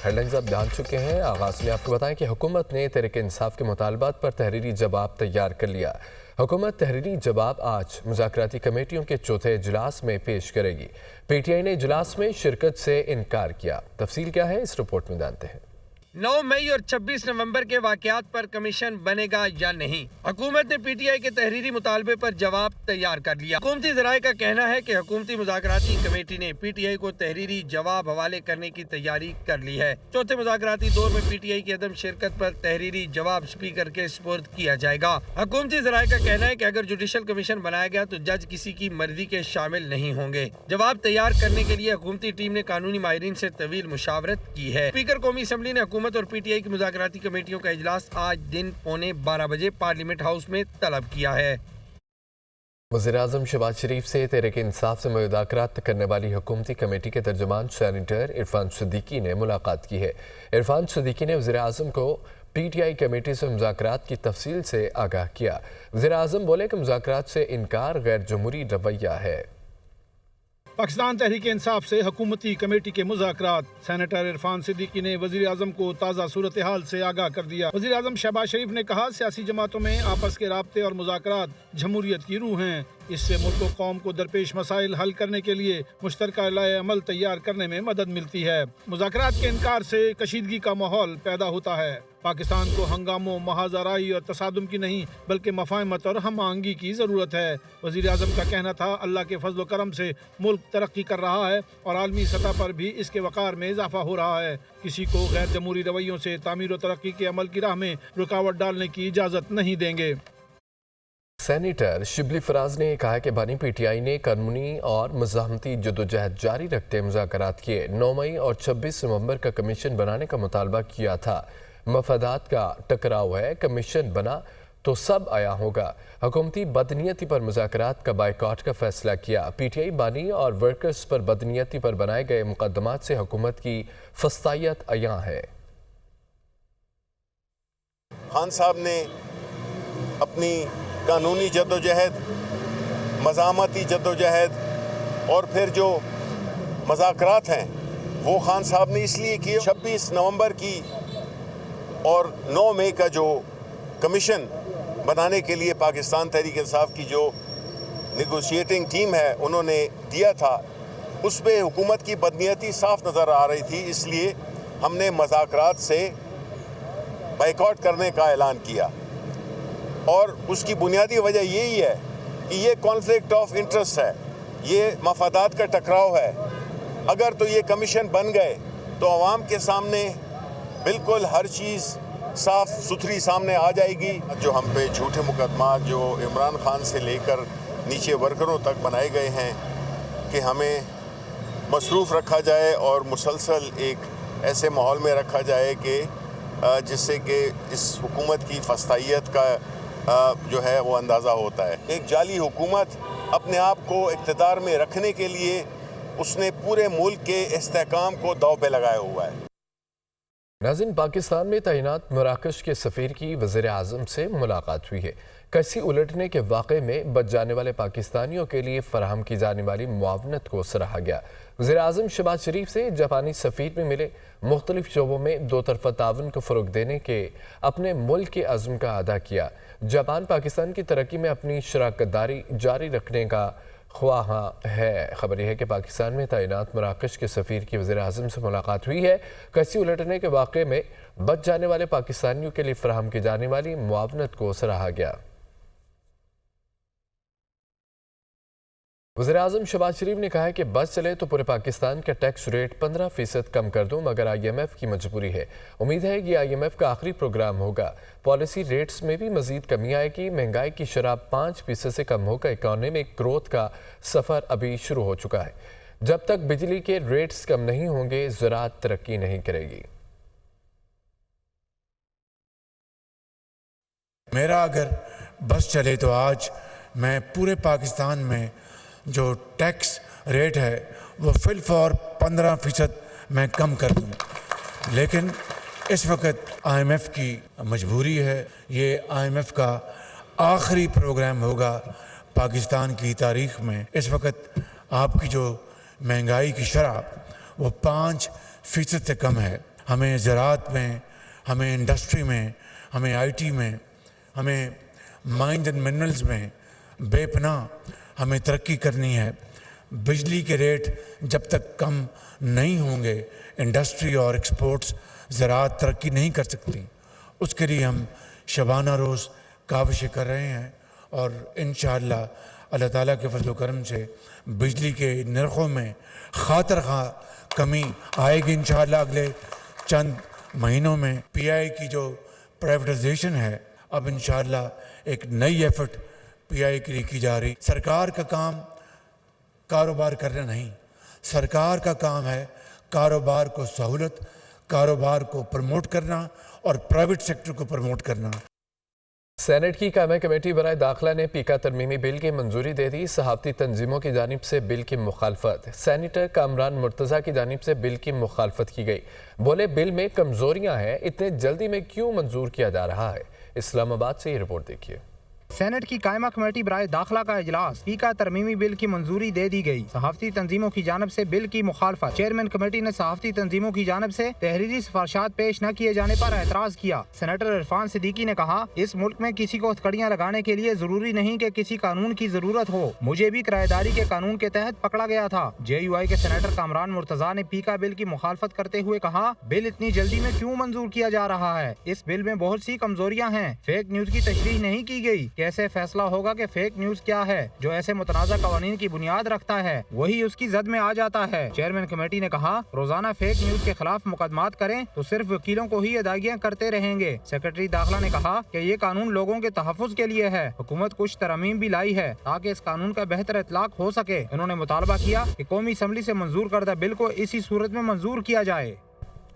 Headlines आप जान चुके हैं। आगाज में आपको बताएं कि हुकूमत ने तहरीक इंसाफ के मुतालबात पर तहरीरी जवाब तैयार कर लिया। हुकूमत तहरीरी जवाब आज मुज़ाकराती कमेटियों के चौथे इजलास में पेश करेगी। PTI ने इजलास में शिरकत से इनकार किया। तफसील क्या है, इस रिपोर्ट में जानते हैं। 9 मई और 26 नवंबर के वाक़यात पर कमीशन बनेगा या नहीं। हुकूमत ने PTI के तहरीरी मुतालबे पर जवाब तैयार कर लिया। हुकूमती ज़राए का कहना है कि हुकूमती मुज़ाकराती कमेटी ने PTI को तहरीरी जवाब हवाले करने की तैयारी कर ली है। चौथे मुज़ाकराती दौर में PTI की अदम शिरकत पर तहरीरी जवाब स्पीकर के सुपुर्द किया जाएगा। हुकूमती ज़राए का कहना है कि अगर जुडिशल कमीशन बनाया गया तो जज किसी की मर्जी के शामिल नहीं होंगे। जवाब तैयार करने के लिए हुकूमती टीम ने कानूनी माहिरीन से तवील मुशावरत की है। स्पीकर कौमी असम्बली ने हुकूमत और PTI की मुज़ाकराती कमेटियों का इजलास आज दिन 11:15 बजे पार्लियामेंट हाउस में तलब किया है। वज़ीर-ए-आज़म शहबाज शरीफ से तहरीक इंसाफ से मुज़ाकरात करने वाली हुकूमती कमेटी के तर्जुमान सेनेटर इरफान सिद्दीकी ने मुलाकात की है। इरफान सिद्दीकी ने वज़ीर-ए-आज़म को PTI कमेटी से मुज़ाकरात की तफसील से आगाह किया। वज़ीर-ए-आज़म बोले कि मुज़ाकरात से इनकार गैर जमहूरी रवैया है। पाकिस्तान तहरीक इंसाफ से हुकूमती कमेटी के मुज़ाकरात। सेनेटर इरफान सिद्दीकी ने वज़ीर आज़म को ताज़ा सूरत हाल से आगाह कर दिया। वज़ीर आज़म शहबाज शरीफ ने कहा, सियासी जमातों में आपस के राब्ते और मुज़ाकरात जमहूरियत की रूह हैं। इससे मुल्क और कौम को दरपेश मसाइल हल करने के लिए मुश्तरका राय अमल तैयार करने में मदद मिलती है। मुज़ाकरात के इनकार से कशीदगी का माहौल पैदा होता है। पाकिस्तान को हंगामों, महाजराई और तसादुम की नहीं बल्कि मफाहमत और हम आहंगी की ज़रूरत है। वज़ीर आज़म का कहना था, अल्लाह के फजल करम से मुल्क तरक्की कर रहा है और आलमी सतह पर भी इसके वक़ार में इजाफा हो रहा है। किसी को गैर जमहूरी रवैयों से तामीर और तरक्की के अमल की राह में रुकावट डालने की इजाज़त नहीं देंगे। सेनेटर शिबली फराज ने कहा कि बानी PTI ने कानूनी और मज़ाहमती जदोजहद जारी रखते मुज़ाकरात किए। 9 मई और 26 नवंबर का कमीशन बनाने का मुतालबा किया था। मफादात का टकराव है, कमीशन बना तो सब आया होगा। हुकूमती बदनीयती पर मुज़ाकरात का बाइकआउट का फैसला किया। PTI बानी और वर्कर्स पर बदनीयती पर बनाए गए मुकदमात से हुकूमत की फस्तायत अयां है। खान साहब ने अपनी कानूनी जद्दोजहद, मज़ामती जद्दोजहद और फिर जो मुज़ाकरात हैं वो खान साहब ने इसलिए किए। 26 नवंबर की और 9 मई का जो कमीशन बनाने के लिए पाकिस्तान तहरीक इंसाफ की जो नेगोशिएटिंग टीम है उन्होंने दिया था, उसमें हुकूमत की बदनीयती साफ नज़र आ रही थी। इसलिए हमने मुज़ाकरात से बाइकआउट करने का ऐलान किया और उसकी बुनियादी वजह यही है कि ये कॉन्फ्लिक्ट ऑफ इंटरेस्ट है, ये मफादात का टकराव है। अगर तो ये कमीशन बन गए तो आवाम के सामने बिल्कुल हर चीज़ साफ सुथरी सामने आ जाएगी। जो हम पे झूठे मुकदमा जो इमरान खान से लेकर नीचे वर्करों तक बनाए गए हैं कि हमें मसरूफ़ रखा जाए और मुसलसल एक ऐसे माहौल में रखा जाए कि जिससे कि इस हुकूमत की फस्तायत का जो है वो अंदाज़ा होता है। एक जाली हुकूमत अपने आप को इक़्तिदार में रखने के लिए उसने पूरे मुल्क के इस्तेहकाम को दांव पे लगाया हुआ है। नाज़रीन, पाकिस्तान में तैनात मराकश के सफ़ीर की वज़ीर-ए-आज़म से मुलाकात हुई है। कसी उलटने के वाक़े में बच जाने वाले पाकिस्तानियों के लिए फ़राहम की जाने वाली मुआवनत को सराहा गया। वज़ीर-ए-आज़म शहबाज शरीफ से जापानी सफ़ीर में मिले मुख्तलिफ शोबों में दो तरफ़ा ताउन को फ़रोग़ देने के अपने मुल्क के अज़्म का अदा किया। जापान पाकिस्तान की तरक्की में अपनी शराकत दारी जारी रखने का ख्वाह है। खबर यह है कि पाकिस्तान में तैनात मराकश के सफ़ीर की वज़ीर-ए-आज़म से मुलाकात हुई है। कसी उलटने के वाक़े में बच जाने वाले पाकिस्तानियों के लिए फ़राहम की जाने वाली मुआवनत को सराहा गया। वज़ीर-ए-आज़म शहबाज शरीफ ने कहा है कि बस चले तो पूरे पाकिस्तान का टैक्स रेट 15% कम कर दूं, मगर IMF की मजबूरी है। उम्मीद है कि IMF का आखिरी प्रोग्राम होगा। पॉलिसी रेट्स में भी मजीद कमी आएगी। महंगाई की शरह 5% से कम होकर इकॉनमिक ग्रोथ का सफ़र अभी शुरू हो चुका है। जब तक बिजली के रेट्स कम नहीं होंगे, ज़राअत तरक्की नहीं करेगी। मेरा अगर बस चले तो आज मैं पूरे पाकिस्तान में जो टैक्स रेट है वो फिलफौर 15% मैं कम कर दूँ, लेकिन इस वक्त IMF की मजबूरी है। ये IMF का आखिरी प्रोग्राम होगा पाकिस्तान की तारीख में। इस वक्त आपकी जो महंगाई की शरह वो 5% से कम है। ہمیں زراعت میں، ہمیں انڈسٹری میں، ہمیں آئی ٹی میں، ہمیں مائنز اینڈ منرلز میں بے پناہ ہمیں ترقی کرنی ہے۔ بجلی کے ریٹ جب تک کم نہیں ہوں گے انڈسٹری اور ایکسپورٹس زراعت ترقی نہیں کر سکتی۔ اس کے لیے ہم شبانہ روز کاوشیں کر رہے ہیں اور انشاءاللہ اللہ تعالیٰ کے فضل و کرم سے بجلی کے نرخوں میں خاطر خواہ کمی آئے گی انشاءاللہ اگلے چند مہینوں میں۔ پی آئی کی جو پرائیویٹائزیشن ہے اب انشاءاللہ ایک نئی ایفرٹ پی آئی کے لیے کی جا رہی۔ سرکار کا کام کاروبار کرنا نہیں، سرکار کا کام ہے کاروبار کو سہولت، کاروبار کو پروموٹ کرنا اور پرائیویٹ سیکٹر کو پروموٹ کرنا۔ سینٹ کی قائمہ کمیٹی برائے داخلہ نے پیکا ترمیمی بل کی منظوری دے دی۔ صحافتی تنظیموں کی جانب سے بل کی مخالفت، سینیٹر کامران مرتضیٰ کی جانب سے بل کی مخالفت کی گئی۔ بولے بل میں کمزوریاں ہیں، اتنے جلدی میں کیوں منظور کیا جا رہا ہے؟ اسلام آباد سے یہ رپورٹ دیکھیے۔ سینٹ کی قائمہ کمیٹی برائے داخلہ کا اجلاس، پیکا ترمیمی بل کی منظوری دے دی گئی۔ صحافتی تنظیموں کی جانب سے بل کی مخالفت، چیئرمین کمیٹی نے صحافتی تنظیموں کی جانب سے تحریری سفارشات پیش نہ کیے جانے پر اعتراض کیا۔ سینیٹر عرفان صدیقی نے کہا، اس ملک میں کسی کو ہتھکڑیاں لگانے کے لیے ضروری نہیں کہ کسی قانون کی ضرورت ہو، مجھے بھی کرایہ داری کے قانون کے تحت پکڑا گیا تھا۔ جے یو آئی کے سینیٹر کامران مرتضیٰ نے پیکا بل کی مخالفت کرتے ہوئے کہا، بل اتنی جلدی میں کیوں منظور کیا جا رہا ہے؟ اس بل میں بہت سی کمزوریاں ہیں، فیک نیوز کی تشریح نہیں کی گئی۔ کیسے فیصلہ ہوگا کہ فیک نیوز کیا ہے؟ جو ایسے متنازع قوانین کی بنیاد رکھتا ہے وہی اس کی زد میں آ جاتا ہے۔ چیئرمین کمیٹی نے کہا، روزانہ فیک نیوز کے خلاف مقدمات کریں تو صرف وکیلوں کو ہی ادائیگیاں کرتے رہیں گے۔ سیکرٹری داخلہ نے کہا کہ یہ قانون لوگوں کے تحفظ کے لیے ہے، حکومت کچھ ترامیم بھی لائی ہے تاکہ اس قانون کا بہتر اطلاق ہو سکے۔ انہوں نے مطالبہ کیا کہ قومی اسمبلی سے منظور کردہ بل کو اسی صورت میں منظور کیا جائے۔